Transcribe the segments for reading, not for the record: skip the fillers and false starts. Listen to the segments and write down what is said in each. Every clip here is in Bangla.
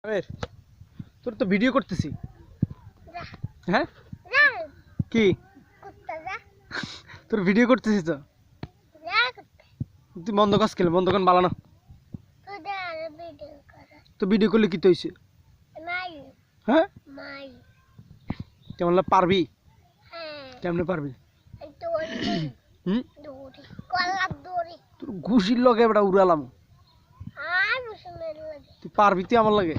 আমের তোর তো ভিডিও করতেছি। হ্যাঁ কি তোর ভিডিও করতেছিস তো? তুই বন্ধ কাজ খেলে বন্ধ কর বালা না। তো ভিডিও করলে কি তো হয়েছে? হ্যাঁ কেমন পারবি? কেমনে পারবি? তোর ঘুষির লগে এবার উড়ালাম। তুই পারবি তুই আমার লাগে?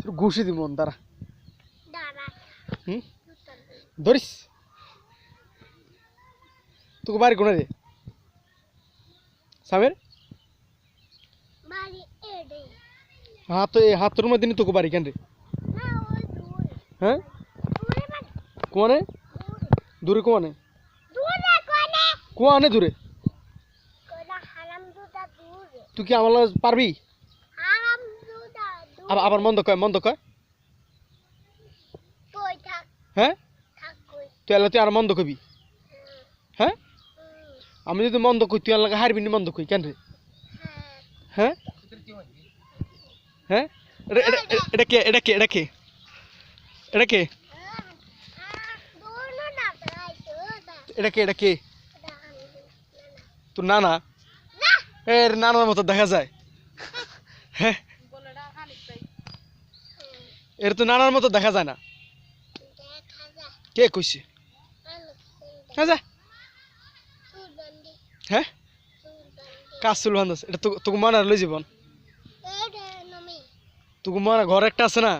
তোর ঘুষি দিব তারা ধরিস। তোকে বাড়ি কোনে রে সামের? হাতের মধ্যে নি তোকে বাড়ি কেন রে? হ্যাঁ কোয়ানে দূরে কোয়ানে কোয়ানে দূরে। তুই কি আমার লাগে পারবি? আবার মন্দ কয় মন্দ কয়। হ্যাঁ তুই এলা তুই আর মন্দ কবি? হ্যাঁ আমি যদি মন্দ কই তুই এলাকা হারবি নি মন্দ কই কেন রে? হ্যাঁ হ্যাঁ এটা কে এটা কে এটা কে এটা কে এটা কে এটা কে? তোর নানা? এর নানার মতো দেখা যায়। হ্যাঁ এর তো নানার মতো দেখা যায় না। কে কইছে? হ্যাঁ কাজ চুল বান্ধব এটা তোকে মনে লই জীবন তোকে মনে ঘর একটা আছে না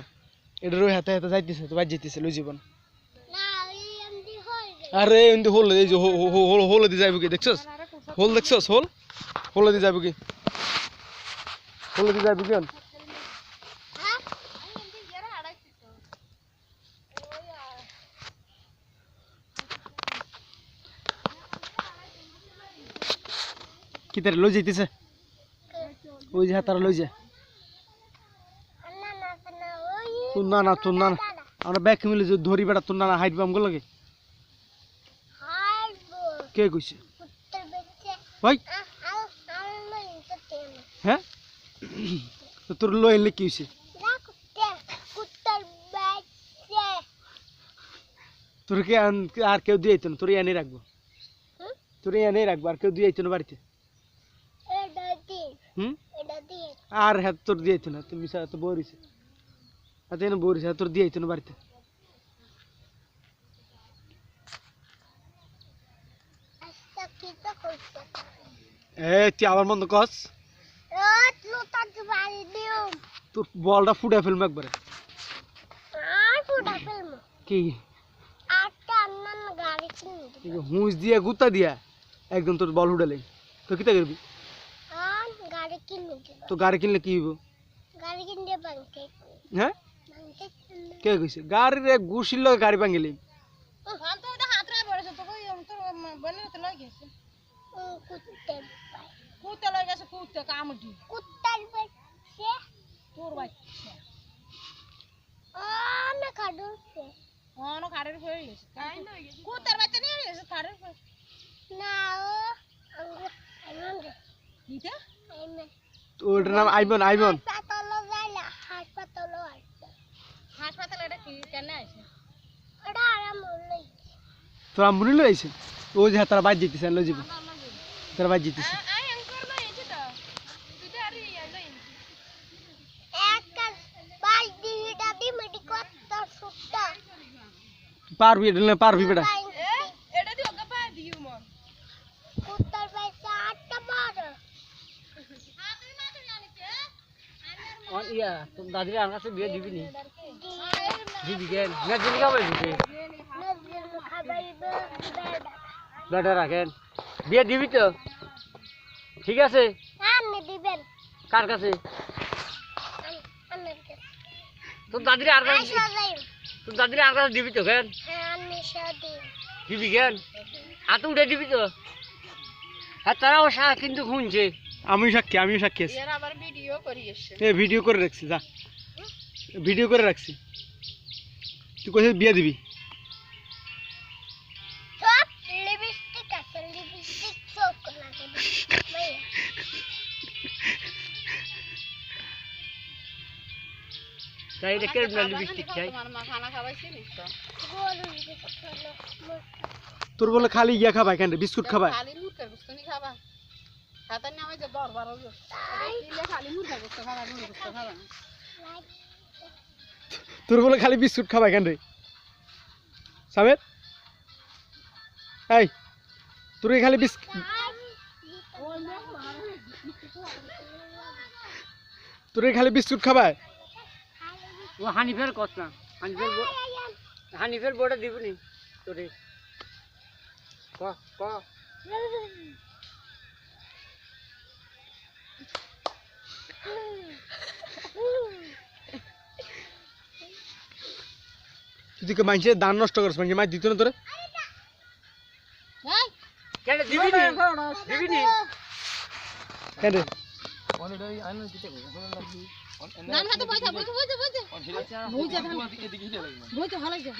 এটা রই হাতে হাতে যাইতেছে তো বাইর যেতেছে লই জীবন। আরে এমনি হোল এই যে হোল দিয়ে যাইব কি দেখছস? হোল দেখছস? হোল দিয়ে যাইব কি? হোল দিয়ে যাইব কি? কি তার লই যাইতেছে ওই যে তারা লই যায়। তোর না তোর না আমরা ব্যাগ মিলে যে ধরি বেড়া তোর না হাইট বাম গো লাগে। কে কইছে ভাই? হ্যাঁ তোর লই এলে কি হইছে? তোর কে আর কেউ দিয়ে না তোর এনে রাখবো তোর এনে রাখবো আর কেউ দিয়ে না বাড়িতে? আর হ্যাঁ তোর দিয়ে না তুমি তো বরিস এনে বরিস তোর দিয়ে না বাড়িতে? তুই আবার মন্দ কস তোর বলটা ফুটে ফেলবো একবারে। কি হুঁস দিয়া গুতা দিয়া একদম তোর বল ফুটালে তো কিতা করবি? তো গাড়ি কিনলে কি হইব? হ্যাঁ কে কইছে গাড়ির ঘুষির লগে গাড়ি ভাঙিলি? ওটার নাম আইমন আইমন। তোর আম্মুনি লই আইছে ও যে তারা বাইর যেতেছে লই যাব তারা বাইর যেতেছে। পারবি এটা পারবি বেটা? ইয়া তোর দাদির আর কাছে বিয়ে দিবি নি? দিবি কেন না দিবি খাবে দিবি বেটা রাখেন বিয়ে দিবি তো ঠিক আছে? কার কাছে? তোর দাদির আর কাছে তোর দাদির আর কাছে দিবি তো কেন? দিবি কেন হাত উঠে দিবি তো? হ্যাঁ তারাও কিন্তু শুনছে আমিও সাক্ষী আছি। ভিডিও করে রাখছি যা ভিডিও করে রাখছি তুই কোথায় বিয়ে দিবি? তাই এটা কেন না লিপস্টিক খাই তোর বলে খালি ইয়া খাবা কেন বিস্কুট খাবা খালি মুরগির গোশত নি খাবা খাতা না হয় যে দরবার হবে দিলে খালি মুরগির গোশত খাবা মুরগির গোশত খাবা তোর বলে খালি বিস্কুট খাবা কেন রে সাবের এই তোর খালি বিস্কুট তোর খালি বিস্কুট খাবা ও হানিফের কথা হানিফের বড় দিবনি তোরে ক ক তুই কে মাইছে দান নষ্ট করছ মানে মাই দিত না তোরে কেন দিবিনি দিবিনি কেন অলরেডি আইন দিতে দান হাতে পয়সা বইতে বইতে বইতে বইতে ভালো লাগবে